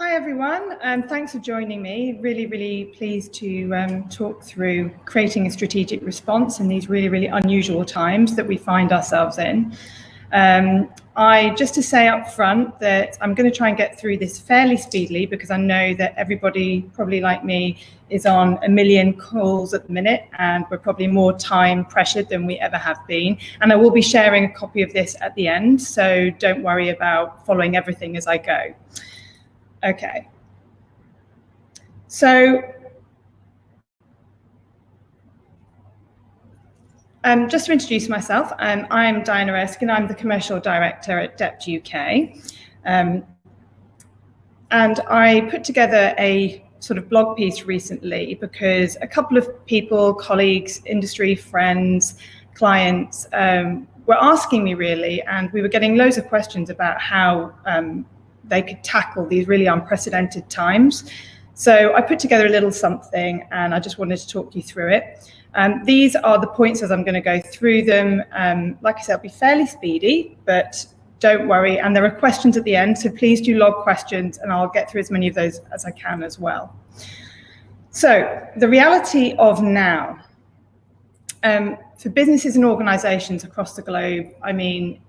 Hi everyone, thanks for joining me. Really pleased to talk through creating a strategic response in these really unusual times that we find ourselves in. Just to say up front that I'm going to try and get through this fairly speedily because I know that everybody, probably like me, is on a million calls at the minute and we're probably more time pressured than we ever have been. And I will be sharing a copy of this at the end, so don't worry about following everything as I go. Okay, so just to introduce myself, I'm Diana Erskine. I'm the Commercial Director at DEPT UK. And I put together a sort of blog piece recently because a couple of people, colleagues, industry friends, clients were asking me really, and we were getting loads of questions about how they could tackle these really unprecedented times. So I put together a little something and I just wanted to talk you through it. These are the points as I'm going to go through them. Like I said, it'll be fairly speedy, but don't worry. And there are questions at the end, so please do log questions and I'll get through as many of those as I can as well. So the reality of now, for businesses and organizations across the globe, I mean,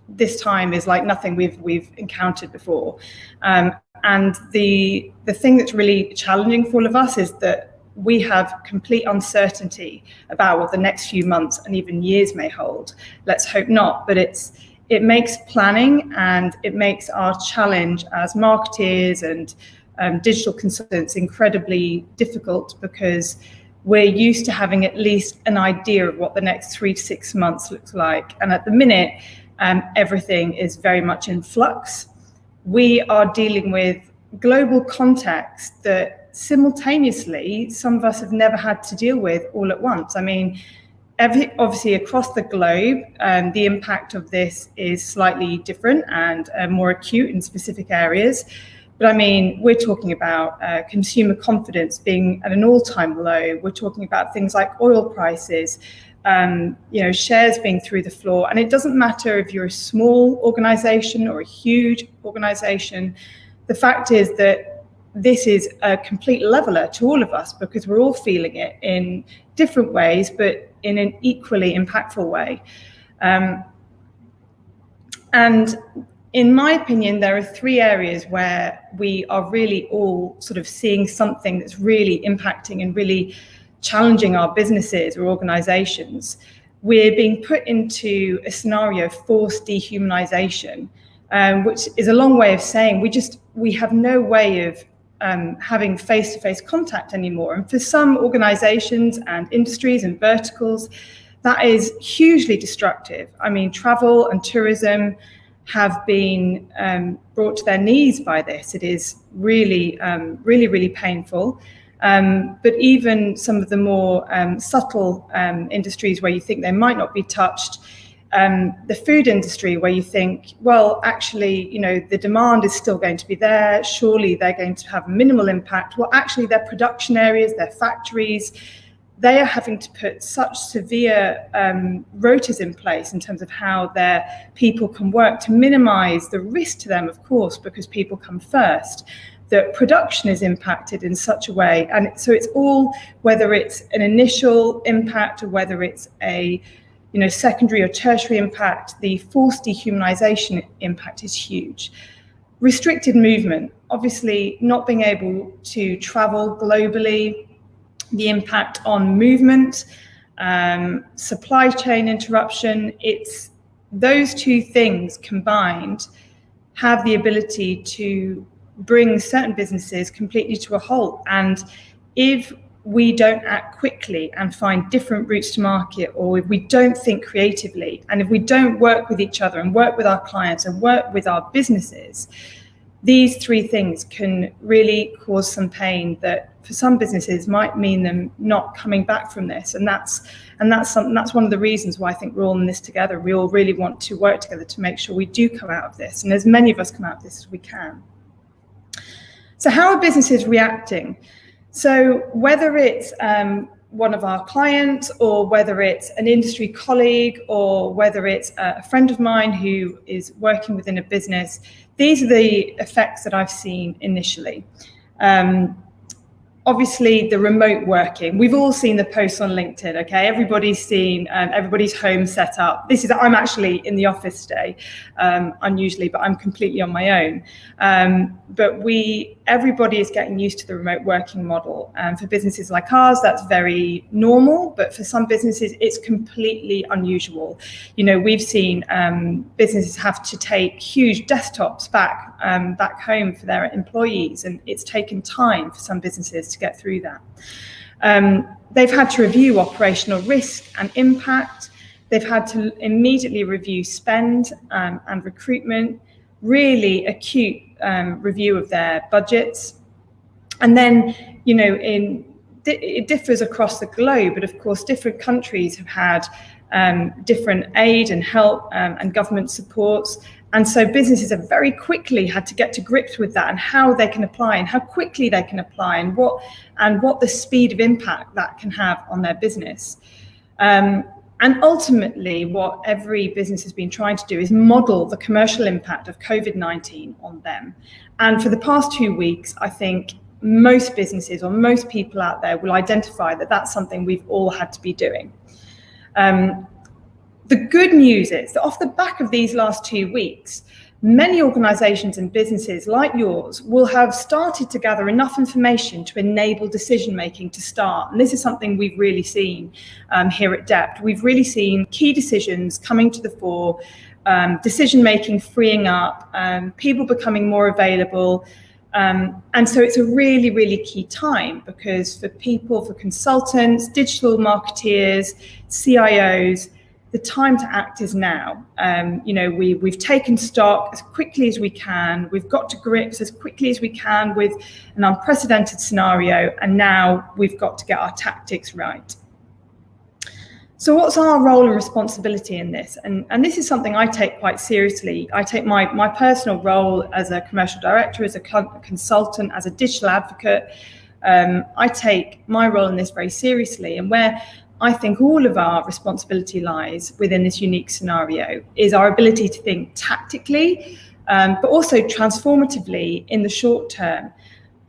this time is like nothing we've encountered before. And the thing that's really challenging for all of us is that we have complete uncertainty about what the next few months and even years may hold. Let's hope not, but it makes planning and it makes our challenge as marketeers and digital consultants incredibly difficult because we're used to having at least an idea of what the next 3 to 6 months looks like. And at the minute, everything is very much in flux. We are dealing with global context that simultaneously some of us have never had to deal with all at once. I mean, obviously across the globe, the impact of this is slightly different and more acute in specific areas. But I mean, we're talking about consumer confidence being at an all-time low. We're talking about things like oil prices, shares being through the floor. And it doesn't matter if you're a small organization or a huge organization. The fact is that this is a complete leveler to all of us because we're all feeling it in different ways, but in an equally impactful way. And in my opinion, there are 3 areas where we are really all sort of seeing something that's really impacting and really challenging our businesses or organizations. We're being put into a scenario of forced dehumanization, which is a long way of saying we have no way of having face-to-face contact anymore. And for some organizations and industries and verticals, that is hugely destructive. I mean, travel and tourism have been brought to their knees by this. It is really painful. But even some of the more subtle industries where you think they might not be touched, the food industry where you think, well, actually, the demand is still going to be there. Surely they're going to have minimal impact. Well, actually, their production areas, their factories, they are having to put such severe rotas in place in terms of how their people can work to minimize the risk to them, of course, because people come first. The production is impacted in such a way. And so it's all, whether it's an initial impact or whether it's a secondary or tertiary impact, the forced dehumanization impact is huge. Restricted movement, obviously not being able to travel globally, the impact on movement, supply chain interruption, it's those 2 things combined have the ability to bring certain businesses completely to a halt. And if we don't act quickly and find different routes to market, or if we don't think creatively, and if we don't work with each other and work with our clients and work with our businesses, these 3 things can really cause some pain that for some businesses might mean them not coming back from this. And that's one of the reasons why I think we're all in this together. We all really want to work together to make sure we do come out of this, and as many of us come out of this as we can. So how are businesses reacting? So whether it's one of our clients, or whether it's an industry colleague, or whether it's a friend of mine who is working within a business, these are the effects that I've seen initially. Obviously, the remote working, we've all seen the posts on LinkedIn, okay? Everybody's seen everybody's home set up. I'm actually in the office today, unusually, but I'm completely on my own. But everybody is getting used to the remote working model. For businesses like ours, that's very normal, but for some businesses, it's completely unusual. We've seen businesses have to take huge desktops back home for their employees, and it's taken time for some businesses to get through that. They've had to review operational risk and impact. They've had to immediately review spend and recruitment, really acute review of their budgets. And then, it differs across the globe, but of course, different countries have had different aid and help and government supports. And so businesses have very quickly had to get to grips with that, and how they can apply, and how quickly they can apply, and what the speed of impact that can have on their business. And ultimately, what every business has been trying to do is model the commercial impact of COVID-19 on them. And for the past 2 weeks, I think most businesses, or most people out there, will identify that that's something we've all had to be doing. The good news is that off the back of these last 2 weeks, many organisations and businesses like yours will have started to gather enough information to enable decision-making to start. And this is something we've really seen here at DEPT. We've really seen key decisions coming to the fore, decision-making freeing up, people becoming more available. And so it's a really, really key time, because for people, for consultants, digital marketeers, CIOs, the time to act is now. We've taken stock as quickly as we can. We've got to grips as quickly as we can with an unprecedented scenario. And now we've got to get our tactics right. So what's our role and responsibility in this? And this is something I take quite seriously. I take my personal role as a commercial director, as a consultant, as a digital advocate. I take my role in this very seriously. And where I think all of our responsibility lies within this unique scenario is our ability to think tactically, but also transformatively in the short term.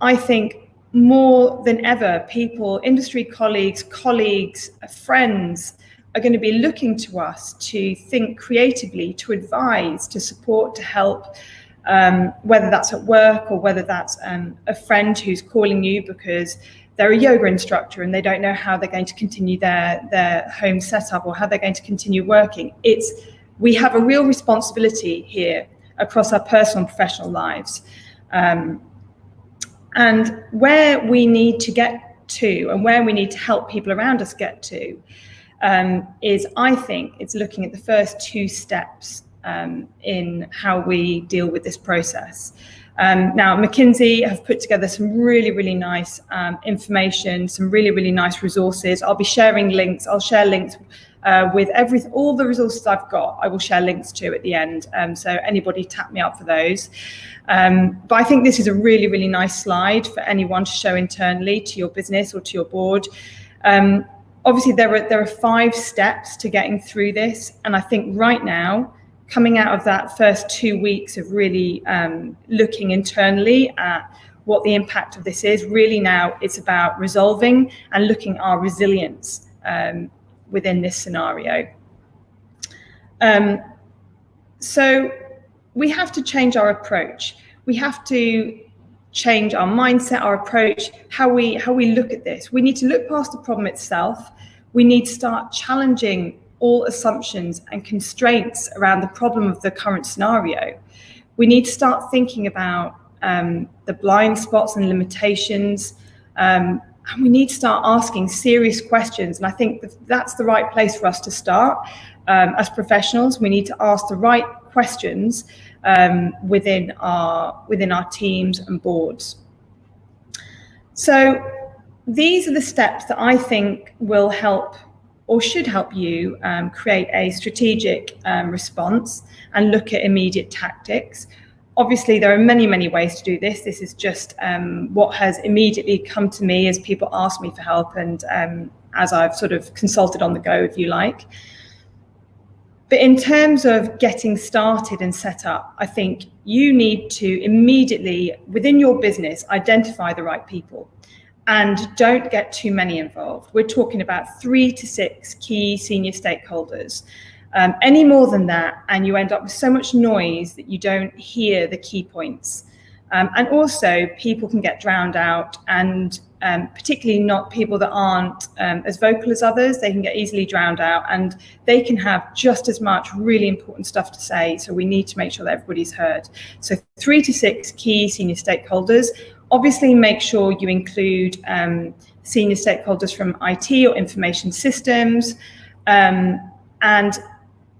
I think more than ever, people, industry colleagues, friends are going to be looking to us to think creatively, to advise, to support, to help, whether that's at work, or whether that's a friend who's calling you because they're a yoga instructor and they don't know how they're going to continue their home setup, or how they're going to continue working. We have a real responsibility here across our personal and professional lives. And where we need to get to, and where we need to help people around us get to, is, I think, it's looking at the first 2 steps in how we deal with this process. Now, McKinsey have put together some really, really nice information, some really, really nice resources. I'll be sharing links. I'll share links with all the resources I've got. I will share links to at the end. So anybody tap me up for those. But I think this is a really, really nice slide for anyone to show internally to your business or to your board. Obviously, there are 5 steps to getting through this. And I think right now, coming out of that first 2 weeks of really looking internally at what the impact of this is, really now it's about resolving and looking at our resilience within this scenario. So we have to change our approach. We have to change our mindset, our approach, how we look at this. We need to look past the problem itself. We need to start challenging all assumptions and constraints around the problem of the current scenario. We need to start thinking about the blind spots and limitations, and we need to start asking serious questions. And I think that's the right place for us to start. As professionals, we need to ask the right questions within our teams and boards. So these are the steps that I think will help, or should help you create a strategic response and look at immediate tactics. Obviously, there are many, many ways to do this. This is just what has immediately come to me as people ask me for help, and as I've sort of consulted on the go, if you like. But in terms of getting started and set up, I think you need to immediately, within your business, identify the right people and don't get too many involved. We're talking about 3 to 6 key senior stakeholders. Any more than that, and you end up with so much noise that you don't hear the key points. And also, people can get drowned out, and particularly not people that aren't as vocal as others. They can get easily drowned out, and they can have just as much really important stuff to say. So we need to make sure that everybody's heard. So 3 to 6 key senior stakeholders. Obviously, make sure you include senior stakeholders from IT or information systems, and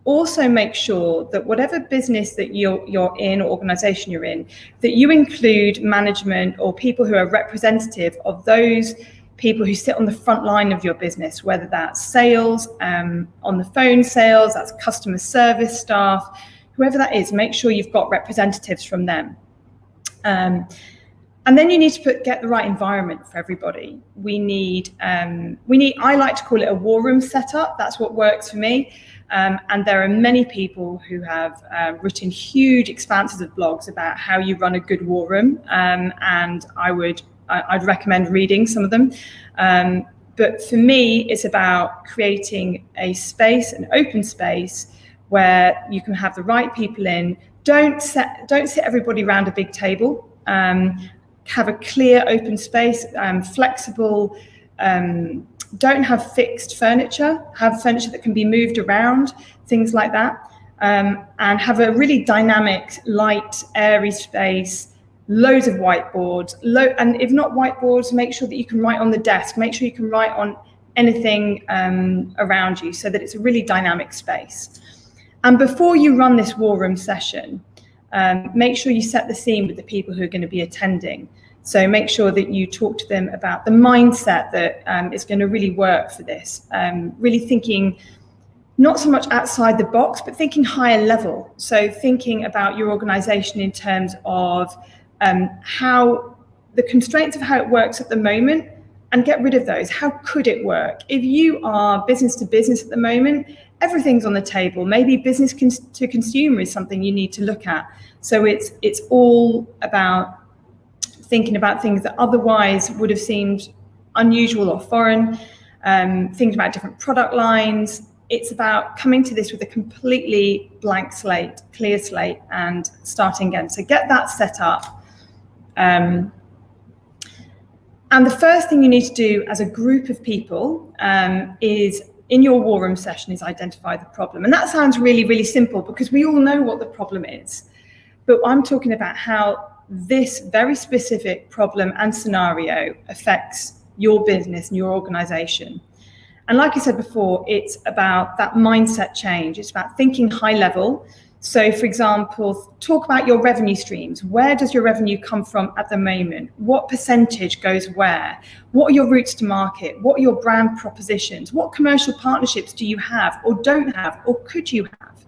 also make sure that whatever business that you're in or organization you're in, that you include management or people who are representative of those people who sit on the front line of your business, whether that's sales, on the phone sales, that's customer service staff, whoever that is, make sure you've got representatives from them. And then you need to get the right environment for everybody. We need, I like to call it a war room setup. That's what works for me. And there are many people who have written huge expanses of blogs about how you run a good war room. And I'd recommend reading some of them. But for me, it's about creating a space, an open space, where you can have the right people in. Don't sit everybody around a big table. Have a clear open space, flexible, don't have fixed furniture, have furniture that can be moved around, things like that, and have a really dynamic, light, airy space, loads of whiteboards, and if not whiteboards, make sure that you can write on the desk, make sure you can write on anything around you so that it's a really dynamic space. And before you run this war room session, make sure you set the scene with the people who are going to be attending. So make sure that you talk to them about the mindset that is going to really work for this. Really thinking not so much outside the box, but thinking higher level. So thinking about your organization in terms of how the constraints of how it works at the moment, and get rid of those. How could it work? If you are business to business at the moment, everything's on the table. Maybe business to consumer is something you need to look at. So it's all about thinking about things that otherwise would have seemed unusual or foreign, thinking about different product lines. It's about coming to this with a completely blank slate, clear slate, and starting again. So get that set up. And the first thing you need to do as a group of people is, in your war room session, is identify the problem. And that sounds really, really simple because we all know what the problem is. But I'm talking about how this very specific problem and scenario affects your business and your organization. And like I said before, it's about that mindset change. It's about thinking high level. So for example, talk about your revenue streams. Where does your revenue come from at the moment? What percentage goes where? What are your routes to market? What are your brand propositions? What commercial partnerships do you have or don't have, or could you have?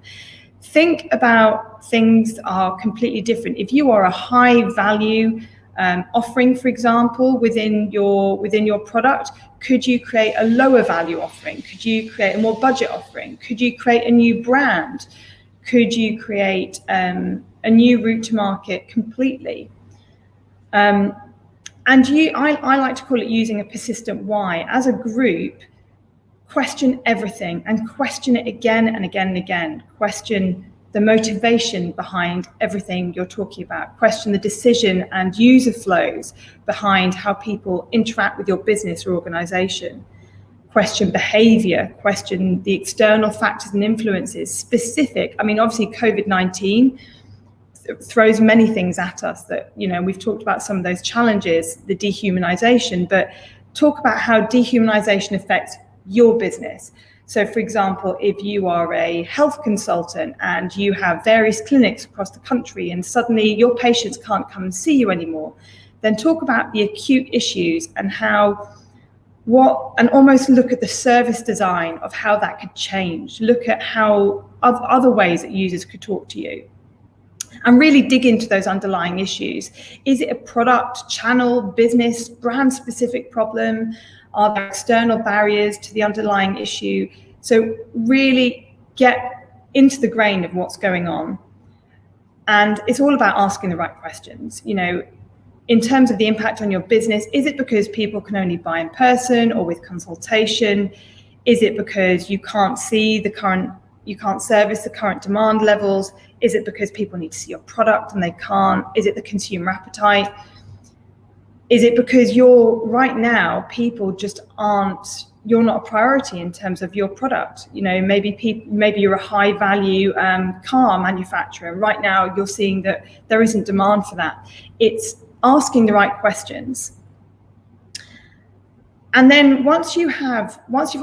Think about things that are completely different. If you are a high value offering, for example, within your product, could you create a lower value offering? Could you create a more budget offering? Could you create a new brand? Could you create a new route to market completely? I like to call it using a persistent why. As a group, question everything and question it again and again and again. Question the motivation behind everything you're talking about. Question the decision and user flows behind how people interact with your business or organization. Question behavior, question the external factors and influences, specific. I mean, obviously COVID-19 throws many things at us that, we've talked about some of those challenges, the dehumanization, but talk about how dehumanization affects your business. So for example, if you are a health consultant and you have various clinics across the country and suddenly your patients can't come and see you anymore, then talk about the acute issues and and almost look at the service design of how that could change. Look at how other ways that users could talk to you. and really dig into those underlying issues. Is it a product, channel, business, brand specific problem? Are there external barriers to the underlying issue? So really get into the grain of what's going on. And it's all about asking the right questions. You know, in terms of the impact on your business, is it because people can only buy in person or with consultation? Is it because you can't service the current demand levels? Is it because people need to see your product and they can't? Is it the consumer appetite? Is it because right now, people just you're not a priority in terms of your product? You know, maybe you're a high value car manufacturer. Right now, you're seeing that there isn't demand for that. It's asking the right questions. And then once you've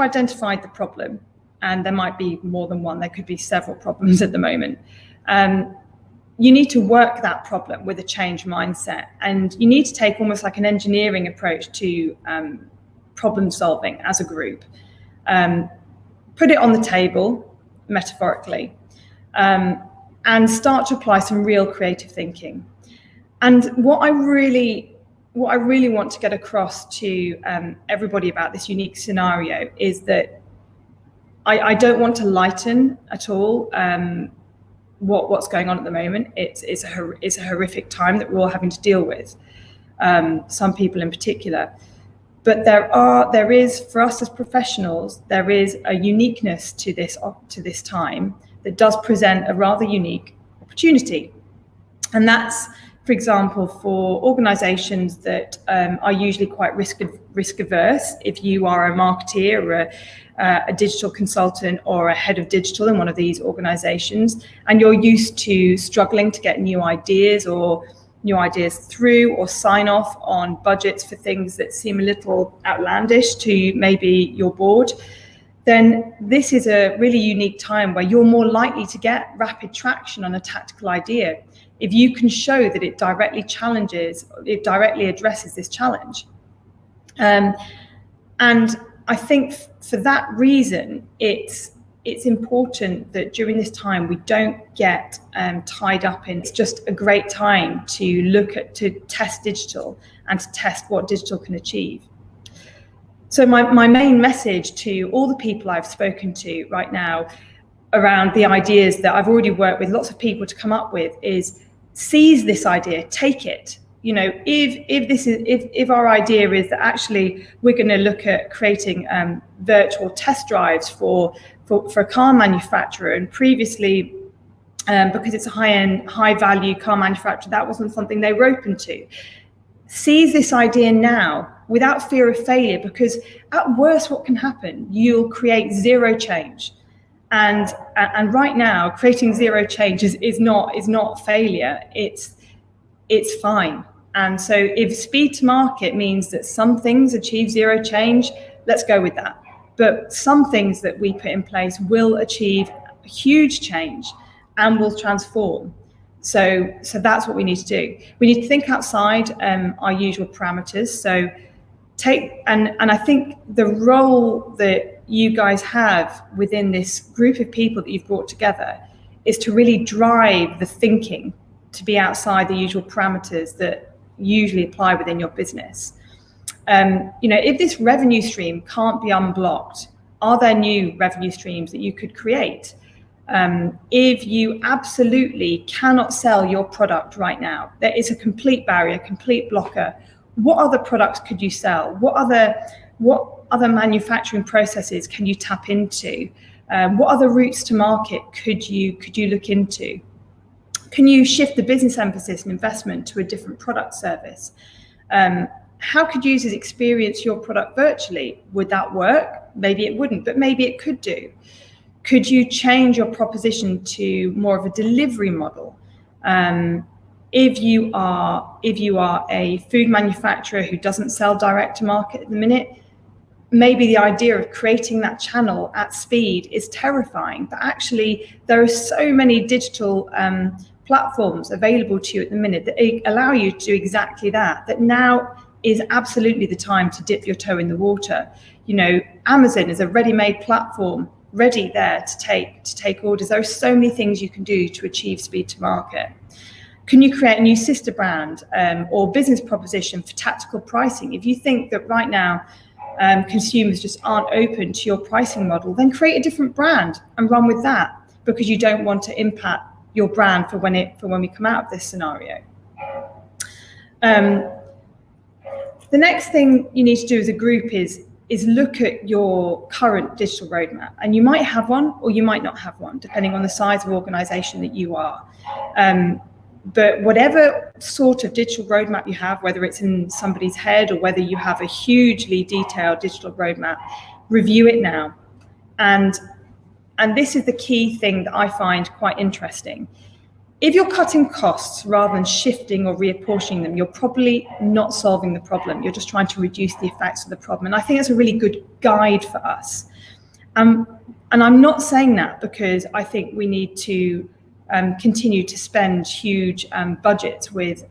identified the problem, and there might be more than one, there could be several problems at the moment, you need to work that problem with a change mindset. And you need to take almost like an engineering approach to problem solving as a group. Put it on the table, metaphorically, and start to apply some real creative thinking. And what I really want to get across to everybody about this unique scenario is that I don't want to lighten at all what's going on at the moment. It's a horrific time that we're all having to deal with, some people in particular. But there is, for us as professionals, there is a uniqueness to this time that does present a rather unique opportunity. And that's, for example, for organizations that are usually quite risk averse. If you are a marketeer or a digital consultant or a head of digital in one of these organizations, and you're used to struggling to get new ideas through or sign off on budgets for things that seem a little outlandish to maybe your board, then this is a really unique time where you're more likely to get rapid traction on a tactical idea if you can show that it directly addresses this challenge. And I think for that reason, it's important that during this time we don't get tied up in. It's just a great time to test digital and to test what digital can achieve. So my main message to all the people I've spoken to right now around the ideas that I've already worked with lots of people to come up with is seize this idea, take it. You know, if our idea is that actually we're going to look at creating virtual test drives for a car manufacturer, and previously because it's a high-end, high-value car manufacturer, that wasn't something they were open to. Seize this idea now without fear of failure, because at worst what can happen, you'll create zero change. And right now, creating zero change is not failure. It's fine. And so if speed to market means that some things achieve zero change, let's go with that. But some things that we put in place will achieve huge change and will transform. So that's what we need to do. We need to think outside our usual parameters. So and I think the role that you guys have within this group of people that you've brought together is to really drive the thinking to be outside the usual parameters that usually apply within your business. You know, if this revenue stream can't be unblocked, are there new revenue streams that you could create? If you absolutely cannot sell your product right now, there is a complete barrier, complete blocker. What other products could you sell? What other manufacturing processes can you tap into? What other routes to market could you look into? Can you shift the business emphasis and investment to a different product service? How could users experience your product virtually? Would that work? Maybe it wouldn't, but maybe it could do. Could you change your proposition to more of a delivery model? If you are a food manufacturer who doesn't sell direct to market at the minute, maybe the idea of creating that channel at speed is terrifying, but actually there are so many digital platforms available to you at the minute that allow you to do exactly that now is absolutely the time to dip your toe in the water. You know, Amazon is a ready-made platform ready there to take orders. There are so many things you can do to achieve speed to market. Can you create a new sister brand or business proposition for tactical pricing? If you think that right now consumers just aren't open to your pricing model, then create a different brand and run with that, because you don't want to impact your brand for when we come out of this scenario. The next thing you need to do as a group is look at your current digital roadmap, and you might have one or you might not have one, depending on the size of organization that you are. But whatever sort of digital roadmap you have, whether it's in somebody's head or whether you have a hugely detailed digital roadmap, review it now. And this is the key thing that I find quite interesting. If you're cutting costs rather than shifting or reapportioning them, you're probably not solving the problem. You're just trying to reduce the effects of the problem. And I think that's a really good guide for us. And I'm not saying that because I think we need to continue to spend huge budgets with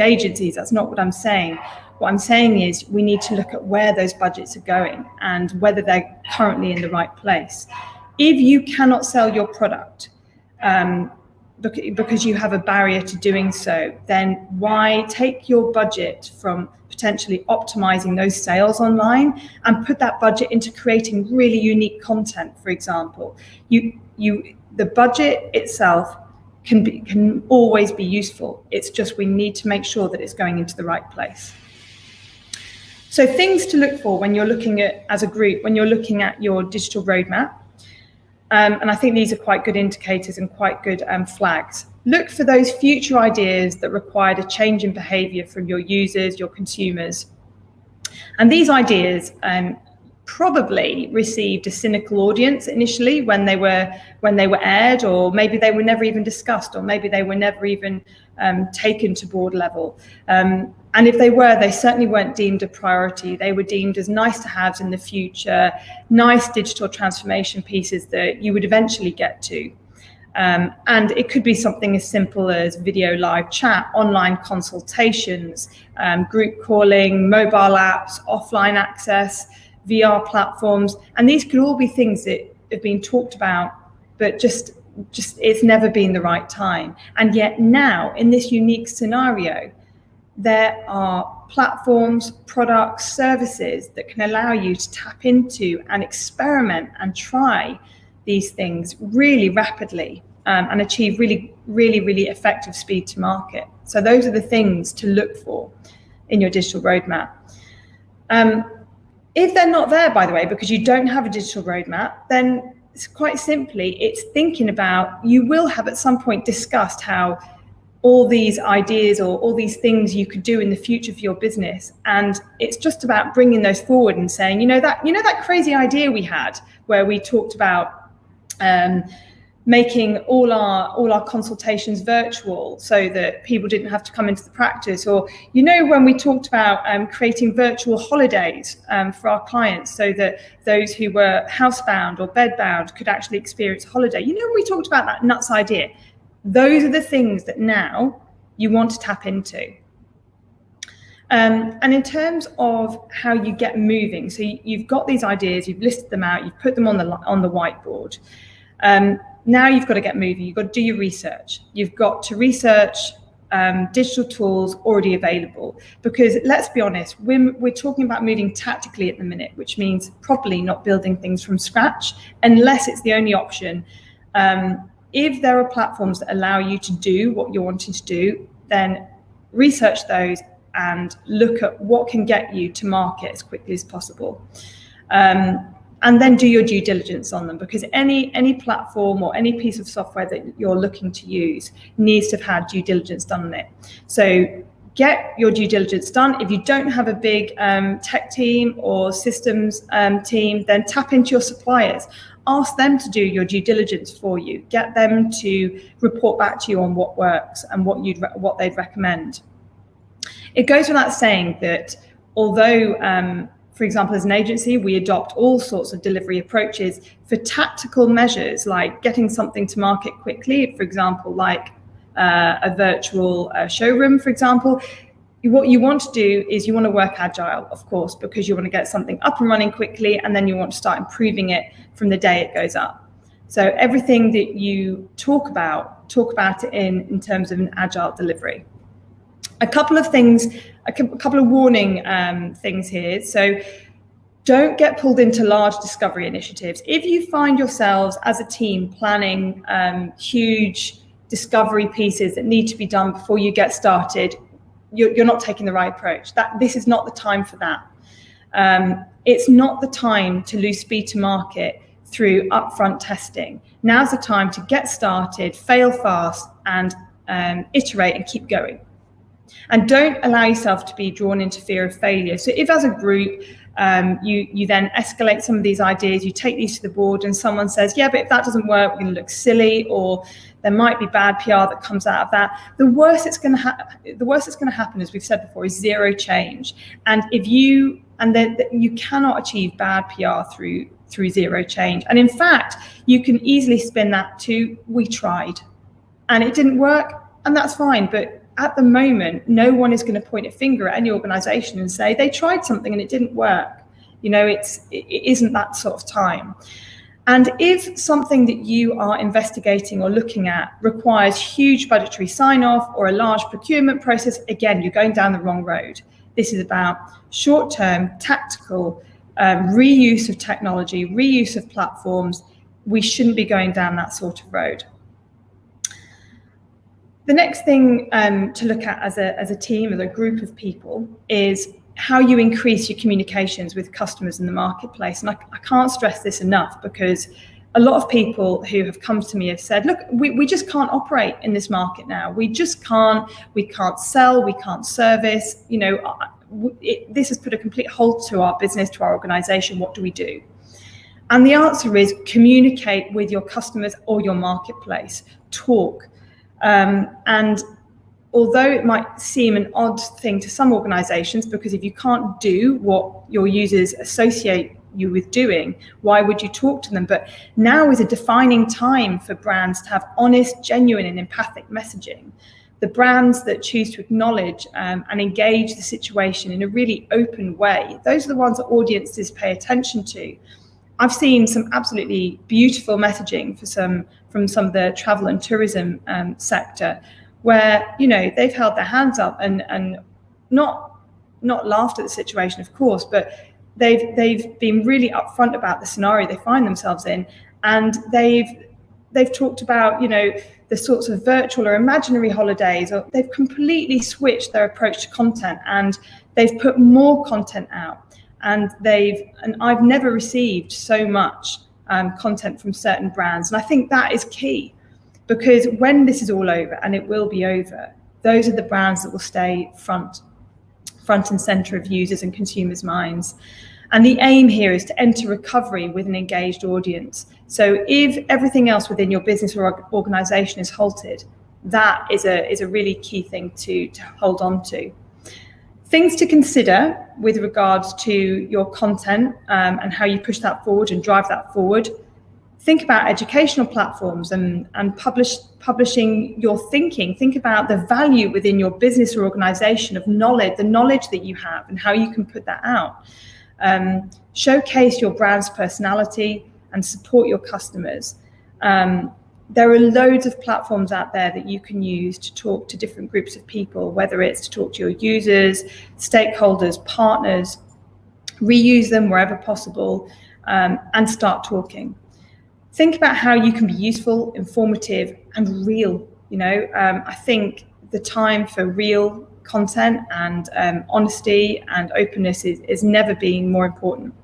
agencies. That's not what I'm saying. What I'm saying is we need to look at where those budgets are going and whether they're currently in the right place. If you cannot sell your product because you have a barrier to doing so, then why take your budget from potentially optimizing those sales online and put that budget into creating really unique content, for example? The budget itself can always be useful. It's just we need to make sure that it's going into the right place. So things to look for when you're looking at, as a group, when you're looking at your digital roadmap, and I think these are quite good indicators and quite good flags. Look for those future ideas that required a change in behavior from your users, your consumers. And these ideas probably received a cynical audience initially when they were aired, or maybe they were never even discussed, or maybe they were never even taken to board level. And if they were, they certainly weren't deemed a priority. They were deemed as nice to haves in the future, nice digital transformation pieces that you would eventually get to. And it could be something as simple as video live chat, online consultations, group calling, mobile apps, offline access, VR platforms. And these could all be things that have been talked about, but just it's never been the right time. And yet now, in this unique scenario, there are platforms, products, services that can allow you to tap into and experiment and try these things really rapidly and achieve really, really, really effective speed to market. So those are the things to look for in your digital roadmap. If they're not there, by the way, because you don't have a digital roadmap, then it's quite simply, it's thinking about, you will have at some point discussed how all these ideas or all these things you could do in the future for your business. And it's just about bringing those forward and saying, that crazy idea we had where we talked about making all our consultations virtual so that people didn't have to come into the practice, or when we talked about creating virtual holidays for our clients so that those who were housebound or bedbound could actually experience a holiday. When we talked about that nuts idea, those are the things that now you want to tap into. And in terms of how you get moving, so you've got these ideas, you've listed them out, you've put them on the whiteboard. Now you've got to get moving. You've got to do your research. You've got to research digital tools already available, because let's be honest, we're talking about moving tactically at the minute, which means probably not building things from scratch unless it's the only option. If there are platforms that allow you to do what you're wanting to do, then research those and look at what can get you to market as quickly as possible. And then do your due diligence on them, because any platform or any piece of software that you're looking to use needs to have had due diligence done on it. So get your due diligence done. If you don't have a big tech team or systems team, then tap into your suppliers. Ask them to do your due diligence for you. Get them to report back to you on what works and what they'd recommend. It goes without saying that although for example, as an agency, we adopt all sorts of delivery approaches for tactical measures like getting something to market quickly, for example, like a virtual showroom, for example. what you want to do is you want to work agile, of course, because you want to get something up and running quickly, and then you want to start improving it from the day it goes up. So everything that you talk about it in terms of an agile delivery. A couple of things, a couple of warning things here. So don't get pulled into large discovery initiatives. If you find yourselves as a team planning huge discovery pieces that need to be done before you get started, you're not taking the right approach. This is not the time for that. It's not the time to lose speed to market through upfront testing. Now's the time to get started, fail fast, and iterate and keep going. And don't allow yourself to be drawn into fear of failure. So if as a group, you then escalate some of these ideas, you take these to the board, and someone says, yeah, but if that doesn't work, we're going to look silly, or there might be bad PR that comes out of that. The worst that's going to happen, as we've said before, is zero change. And you cannot achieve bad PR through zero change. And in fact, you can easily spin that to, we tried and it didn't work, and that's fine. But at the moment, no one is going to point a finger at any organization and say they tried something and it didn't work. It isn't that sort of time. And if something that you are investigating or looking at requires huge budgetary sign-off or a large procurement process, again, you're going down the wrong road. This is about short-term, tactical reuse of technology, reuse of platforms. We shouldn't be going down that sort of road. The next thing to look at as a team, as a group of people, is how you increase your communications with customers in the marketplace. And I can't stress this enough, because a lot of people who have come to me have said, look, we just can't operate in this market now. We just can't. We can't sell. We can't service. This has put a complete halt to our business, to our organization. What do we do? And the answer is communicate with your customers or your marketplace. Talk. And although it might seem an odd thing to some organizations, because if you can't do what your users associate you with doing, why would you talk to them? But now is a defining time for brands to have honest, genuine, and empathic messaging. The brands that choose to acknowledge and engage the situation in a really open way, those are the ones that audiences pay attention to. I've seen some absolutely beautiful messaging from some of the travel and tourism sector, where they've held their hands up and not laughed at the situation, of course, but they've been really upfront about the scenario they find themselves in, and they've talked about the sorts of virtual or imaginary holidays, or they've completely switched their approach to content, and they've put more content out. And I've never received so much content from certain brands. And I think that is key, because when this is all over, and it will be over, those are the brands that will stay front and center of users and consumers' minds. And the aim here is to enter recovery with an engaged audience. So if everything else within your business or organization is halted, that is a really key thing to hold on to. Things to consider with regards to your content and how you push that forward and drive that forward. Think about educational platforms and publishing your thinking. Think about the value within your business or organization of knowledge, the knowledge that you have, and how you can put that out. Showcase your brand's personality and support your customers. There are loads of platforms out there that you can use to talk to different groups of people, whether it's to talk to your users, stakeholders, partners. Reuse them wherever possible, and start talking. Think about how you can be useful, informative, and real. I think the time for real content and honesty and openness is never been more important.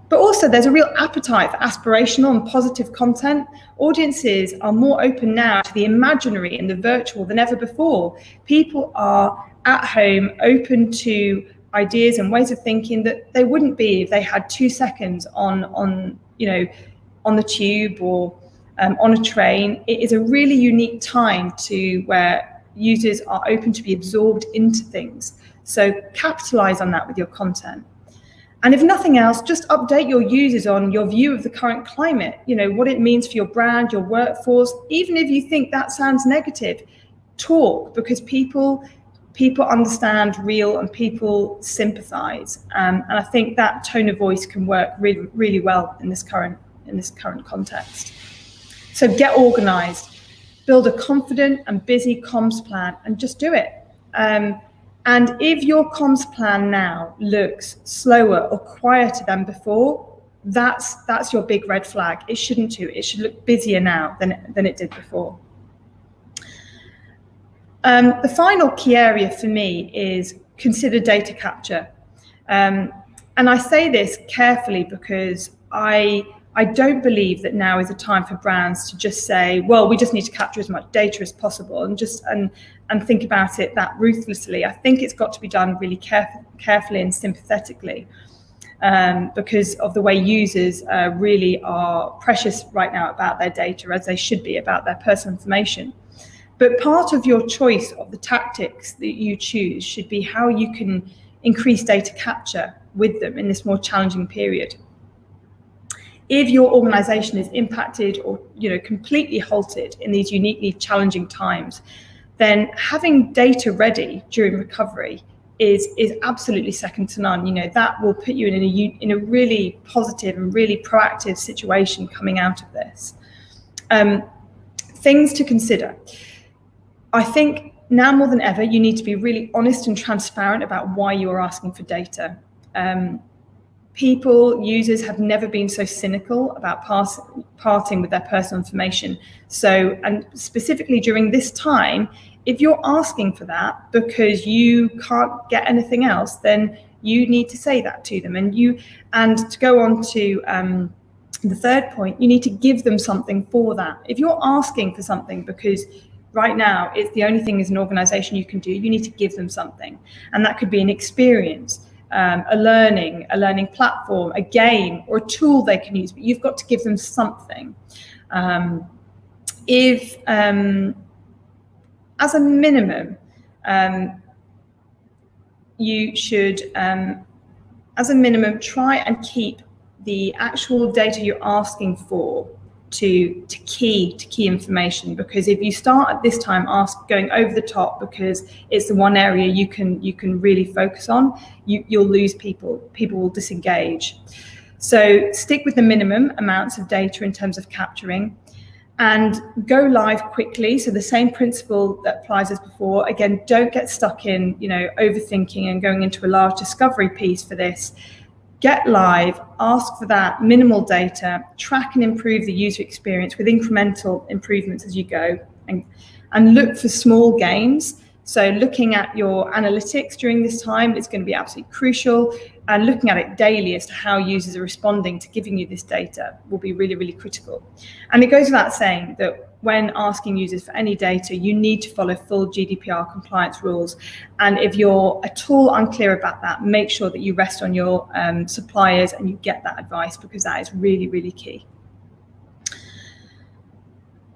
But also there's a real appetite for aspirational and positive content. Audiences are more open now to the imaginary and the virtual than ever before. People are at home, open to ideas and ways of thinking that they wouldn't be if they had 2 seconds on the tube or on a train. It is a really unique time where users are open to be absorbed into things. So capitalize on that with your content. And if nothing else, just update your users on your view of the current climate, what it means for your brand, your workforce. Even if you think that sounds negative, talk, because people people understand real and people sympathize. And I think that tone of voice can work really, really well in this current context. So get organized, build a confident and busy comms plan, and just do it. And if your comms plan now looks slower or quieter than before, that's your big red flag. It shouldn't do. It should look busier now than it did before. The final key area for me is consider data capture. And I say this carefully because I don't believe that now is a time for brands to just say, well, we just need to capture as much data as possible and think about it that ruthlessly. I think it's got to be done really carefully and sympathetically, because of the way users really are precious right now about their data, as they should be about their personal information. But part of your choice of the tactics that you choose should be how you can increase data capture with them in this more challenging period. If your organization is impacted or completely halted in these uniquely challenging times, then having data ready during recovery is absolutely second to none. That will put you in a really positive and really proactive situation coming out of this. Things to consider. I think now more than ever, you need to be really honest and transparent about why you are asking for data. Users have never been so cynical about parting with their personal information. So, and specifically during this time, if you're asking for that because you can't get anything else, then you need to say that to them. And to go on to the third point, you need to give them something for that. If you're asking for something because right now it's the only thing as an organization you can do, you need to give them something. And that could be an experience, a learning platform, a game, or a tool they can use, but you've got to give them something. As a minimum, you should, try and keep the actual data you're asking for to key information, because if you start at this time going over the top because it's the one area you can really focus on, you'll lose people will disengage. So stick with the minimum amounts of data in terms of capturing, and go live quickly. So the same principle that applies as before. Again, don't get stuck in overthinking and going into a large discovery piece for this. Get live, ask for that minimal data, track and improve the user experience with incremental improvements as you go, and look for small gains. So looking at your analytics during this time is going to be absolutely crucial, and looking at it daily as to how users are responding to giving you this data will be really, really critical. And it goes without saying that when asking users for any data, you need to follow full GDPR compliance rules. And if you're at all unclear about that, make sure that you rest on your suppliers and you get that advice, because that is really, really key.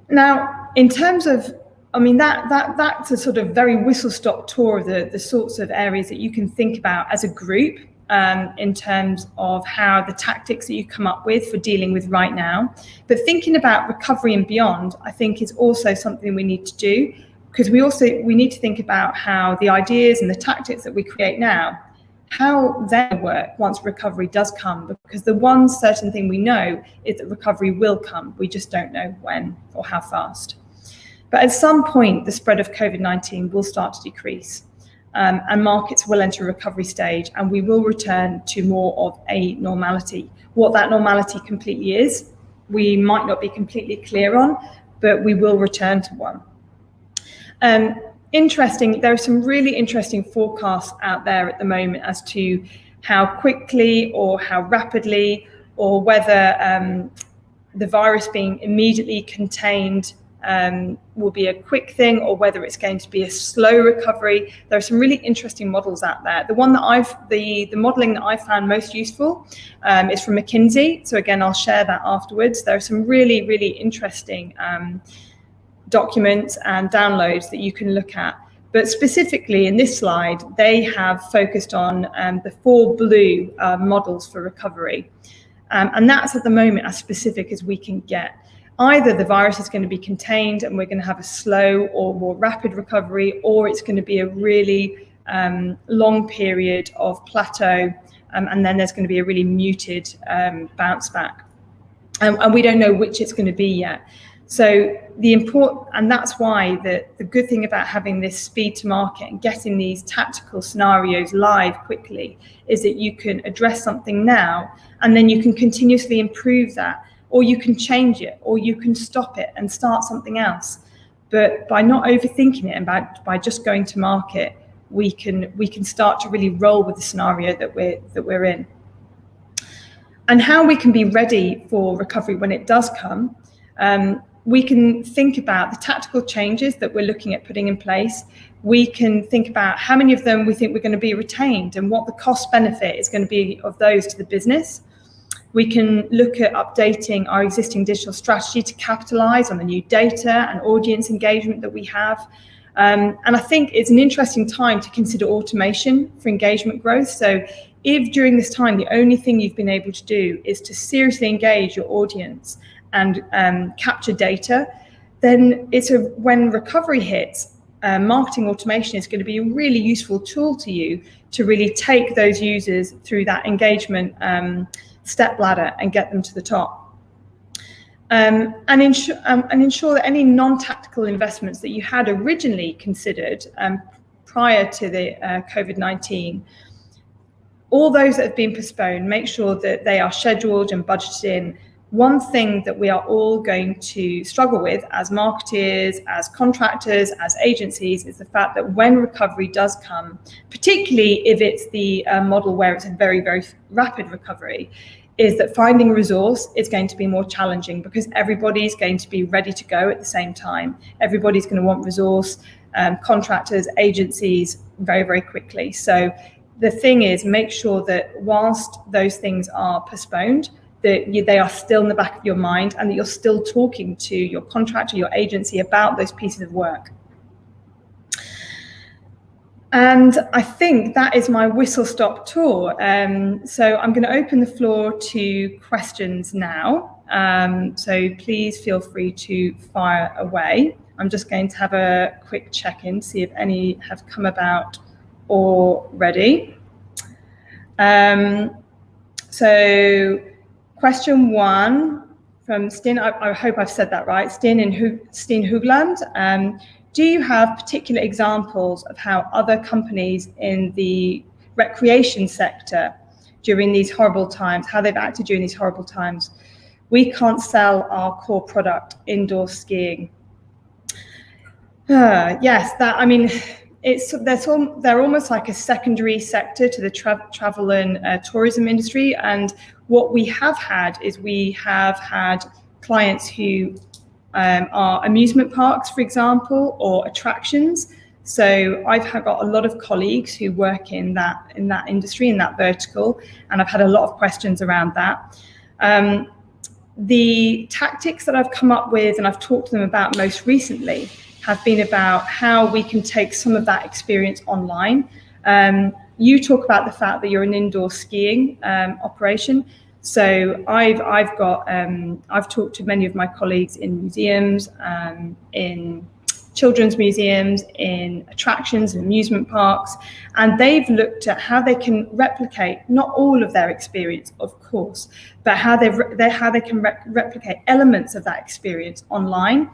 Now, in terms of, that's a sort of very whistle-stop tour of the sorts of areas that you can think about as a group in terms of how the tactics that you come up with for dealing with right now. But thinking about recovery and beyond, I think, is also something we need to do, because we need to think about how the ideas and the tactics that we create now, how they work once recovery does come, because the one certain thing we know is that recovery will come. We just don't know when or how fast. But at some point, the spread of COVID-19 will start to decrease, and markets will enter a recovery stage, and we will return to more of a normality. What that normality completely is, we might not be completely clear on, but we will return to one. There are some really interesting forecasts out there at the moment as to how quickly or how rapidly, or whether the virus being immediately contained will be a quick thing, or whether it's going to be a slow recovery. There are some really interesting models out there. The one that the modeling that I found most useful is from McKinsey. So again, I'll share that afterwards. There are some really, really interesting documents and downloads that you can look at. But specifically in this slide, they have focused on the 4 blue models for recovery. And that's at the moment as specific as we can get. either the virus is going to be contained and we're going to have a slow or more rapid recovery, or it's going to be a really long period of plateau, and then there's going to be a really muted bounce back. And we don't know which it's going to be yet. So and that's why the good thing about having this speed to market and getting these tactical scenarios live quickly is that you can address something now, and then you can continuously improve that, or you can change it, or you can stop it and start something else. But by not overthinking it and by just going to market, we can start to really roll with the scenario that we're in. And how we can be ready for recovery when it does come, we can think about the tactical changes that we're looking at putting in place. We can think about how many of them we think we're going to be retained and what the cost benefit is going to be of those to the business. We can look at updating our existing digital strategy to capitalize on the new data and audience engagement that we have. And I think it's an interesting time to consider automation for engagement growth. So if during this time, the only thing you've been able to do is to seriously engage your audience and capture data, then when recovery hits, marketing automation is going to be a really useful tool to you to really take those users through that engagement step ladder and get them to the top. And ensure that any non-tactical investments that you had originally considered prior to the COVID-19, all those that have been postponed, make sure that they are scheduled and budgeted in. One thing that we are all going to struggle with as marketers, as contractors, as agencies, is the fact that when recovery does come, particularly if it's the model where it's a very, very rapid recovery, is that finding resource is going to be more challenging because everybody's going to be ready to go at the same time. Everybody's going to want resource, contractors, agencies, very, very quickly. So the thing is, make sure that whilst those things are postponed, that they are still in the back of your mind and that you're still talking to your contractor, your agency about those pieces of work. And I think that is my whistle-stop tour. So I'm going to open the floor to questions now. So please feel free to fire away. I'm just going to have a quick check-in, see if any have come about already. So question one from Steen, I hope I've said that right, Steen Hoogland. Do you have particular examples of how other companies in the recreation sector during these horrible times, how they've acted during these horrible times? We can't sell our core product, indoor skiing. Yes, they're almost like a secondary sector to the travel and tourism industry. And what we have had is we have had clients who are amusement parks, for example, or attractions. So I've got a lot of colleagues who work in that industry, in that vertical, and I've had a lot of questions around that. The tactics that I've come up with and I've talked to them about most recently have been about how we can take some of that experience online. You talk about the fact that you're an indoor skiing operation. So I've talked to many of my colleagues in museums, in children's museums, in attractions and amusement parks, and they've looked at how they can replicate not all of their experience, of course, but how they can replicate elements of that experience online.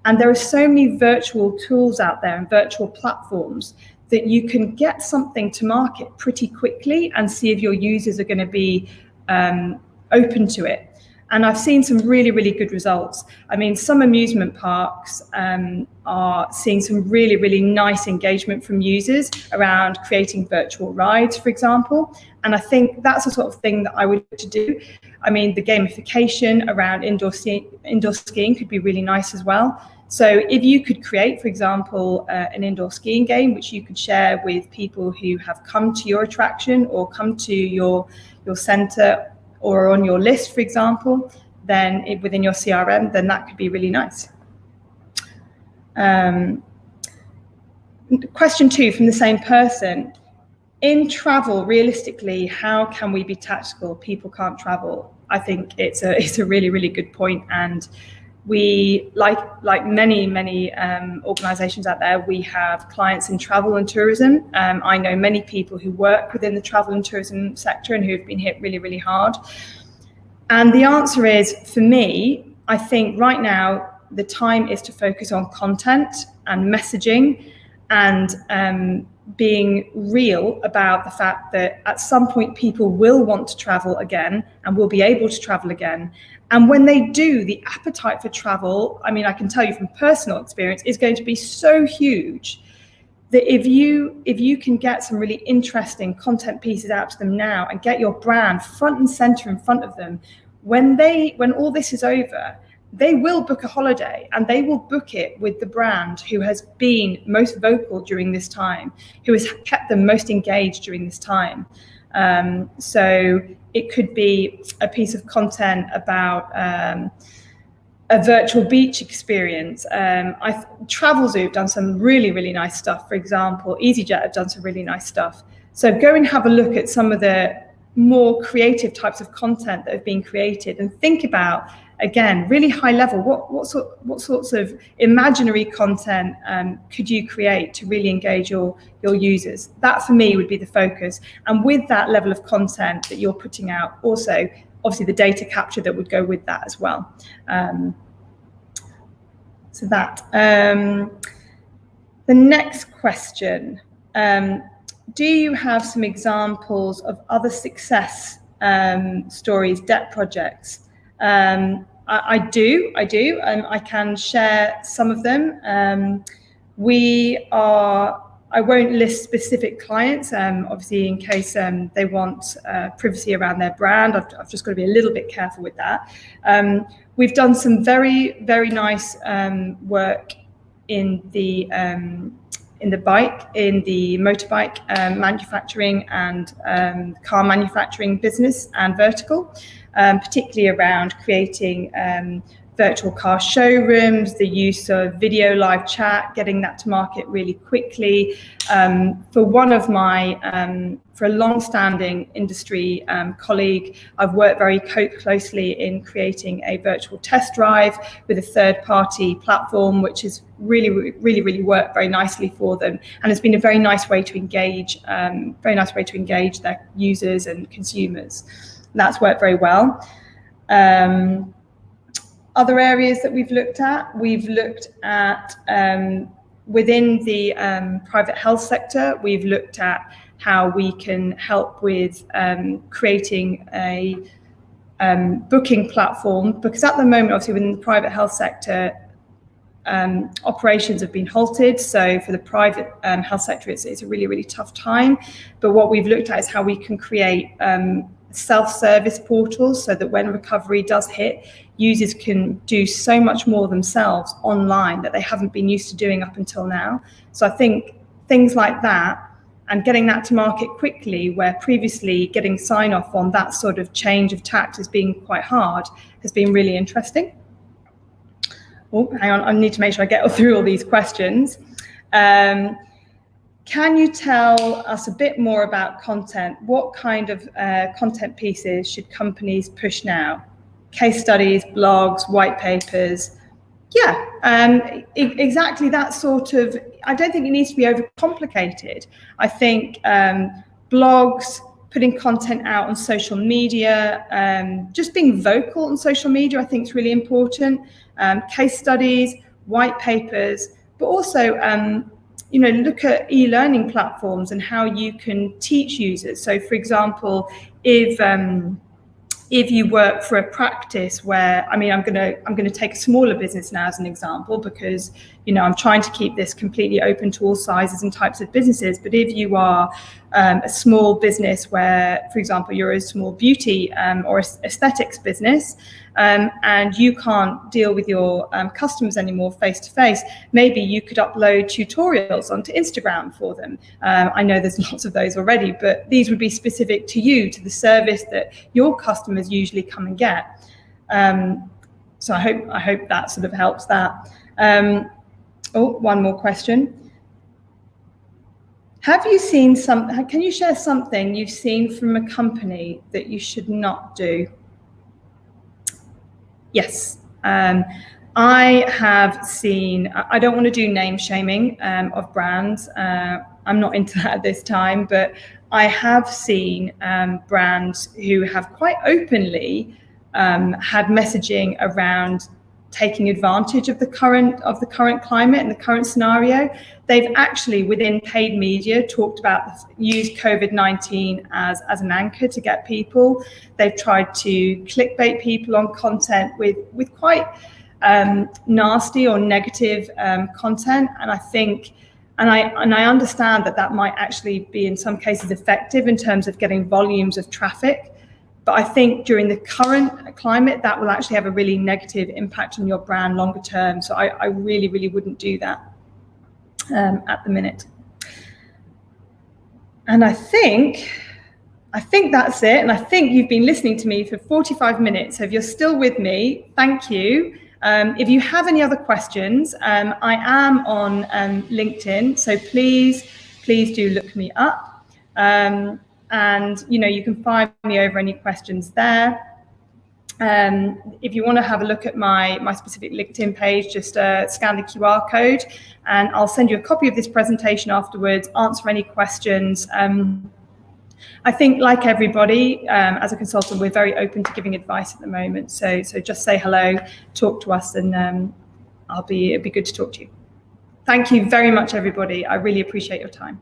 And there are so many virtual tools out there and virtual platforms that you can get something to market pretty quickly and see if your users are going to be open to it. And I've seen some really, really good results. I mean, some amusement parks are seeing some really, really nice engagement from users around creating virtual rides, for example. And I think that's the sort of thing that I would like to do. I mean, the gamification around indoor skiing could be really nice as well. So if you could create, for example, an indoor skiing game, which you could share with people who have come to your attraction or come to your centre or on your list, for example, then within your CRM, then that could be really nice. Question two from the same person. In travel, realistically, how can we be tactical? People can't travel. I think it's a really, really good point. And We, like many organisations out there, we have clients in travel and tourism. I know many people who work within the travel and tourism sector and who have been hit really, really hard. And the answer is, for me, I think right now the time is to focus on content and messaging and being real about the fact that at some point people will want to travel again and will be able to travel again. And when they do, the appetite for travel, I mean, I can tell you from personal experience, is going to be so huge that if you can get some really interesting content pieces out to them now and get your brand front and center in front of them, when all this is over, they will book a holiday, and they will book it with the brand who has been most vocal during this time, who has kept them most engaged during this time. So it could be a piece of content about a virtual beach experience. Travelzoo have done some really, really nice stuff. For example, EasyJet have done some really nice stuff. So go and have a look at some of the more creative types of content that have been created, and think about, again, really high level, what sorts of imaginary content could you create to really engage your users? That for me would be the focus. And with that level of content that you're putting out, also obviously the data capture that would go with that as well. So that. The next question. Do you have some examples of other success stories, DEPT projects? I do. I can share some of them. I won't list specific clients, obviously, in case they want privacy around their brand. I've just got to be a little bit careful with that. We've done some very, very nice work in the motorbike manufacturing and car manufacturing business and vertical, particularly around creating virtual car showrooms, the use of video live chat, getting that to market really quickly. For one of my, for a long-standing industry colleague, I've worked very closely in creating a virtual test drive with a third-party platform, which has really worked very nicely for them, and it's been a very nice way to engage, their users and consumers. And that's worked very well. Other areas that we've looked at within the private health sector, we've looked at how we can help with creating a booking platform, because at the moment, obviously within the private health sector, operations have been halted. So for the private health sector, it's a really tough time. But what we've looked at is how we can create self-service portals so that when recovery does hit, users can do so much more themselves online that they haven't been used to doing up until now. So I think things like that and getting that to market quickly, where previously getting sign-off on that sort of change of tact has been quite hard, has been really interesting. Oh, hang on, I need to make sure I get through all these questions. Can you tell us a bit more about content? What kind of content pieces should companies push now? Case studies, blogs, white papers? Yeah, exactly that sort of, I don't think it needs to be overcomplicated. I think blogs, putting content out on social media, just being vocal on social media, I think is really important. Case studies, white papers, but also, look at e-learning platforms and how you can teach users. So, for example, if you work for a practice where, I'm going to take a smaller business now as an example, because I'm trying to keep this completely open to all sizes and types of businesses. But if you are a small business where, for example, you're a small beauty or aesthetics business, and you can't deal with your customers anymore face to face, maybe you could upload tutorials onto Instagram for them. I know there's lots of those already, but these would be specific to you, to the service that your customers usually come and get. So I hope that sort of helps that. One more question. Have you seen can you share something you've seen from a company that you should not do? Yes. I have seen, I don't want to do name shaming of brands. I'm not into that at this time, but I have seen brands who have quite openly had messaging around taking advantage of the current climate and the current scenario. They've actually, within paid media, talked about use COVID-19 as an anchor to get people. They've tried to clickbait people on content with quite nasty or negative content, and I think, and I understand that might actually be in some cases effective in terms of getting volumes of traffic. But I think during the current climate, that will actually have a really negative impact on your brand longer term. So I really, really wouldn't do that at the minute. And I think that's it. And I think you've been listening to me for 45 minutes. So if you're still with me, thank you. If you have any other questions, I am on LinkedIn. So please do look me up. And you can find me over any questions there. If you want to have a look at my specific LinkedIn page, just scan the QR code and I'll send you a copy of this presentation afterwards, answer any questions. I think, like everybody, as a consultant, we're very open to giving advice at the moment. So just say hello, talk to us, and it'd be good to talk to you. Thank you very much, everybody. I really appreciate your time.